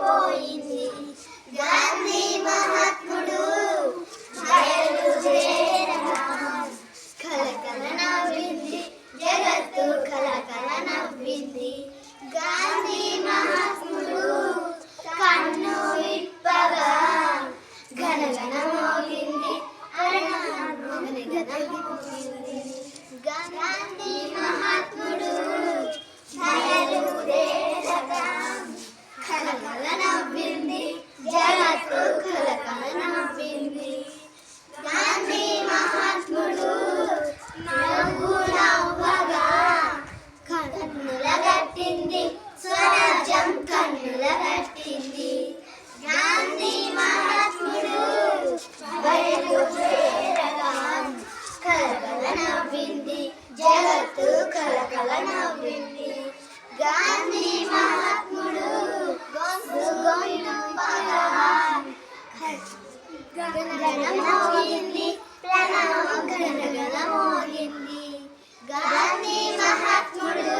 పోయింది. గాంధీ మహాత్ముడు బయలుదేరగా కలకల నవ్వింది జగత్తు, కలకల నవ్వింది. గాంధీ మహాత్ముడు కన్ను విప్పగా గణగణ మోగింది, గాంధీ మహాత్ముడు బయలుదేరగా కలకల నవ్వింది జగత్తు, కలకల నవ్వింది. గాంధీ మహాత్ముడు నవ్వు నవ్వగా కన్నుల గట్టింది, స్వరాజ్యం కన్నుల గట్టింది. గాంధీ మహాత్ముడు బయలుదేరగా కలకల నవ్వింది జగత్తు, కలకల నవ్వింది. గాంధీ మహాత్ముడు గొంతుపగా గణగణ మోగింది, ప్రణవం గణగణ మోగింది. గాంధీ మహాత్ముడు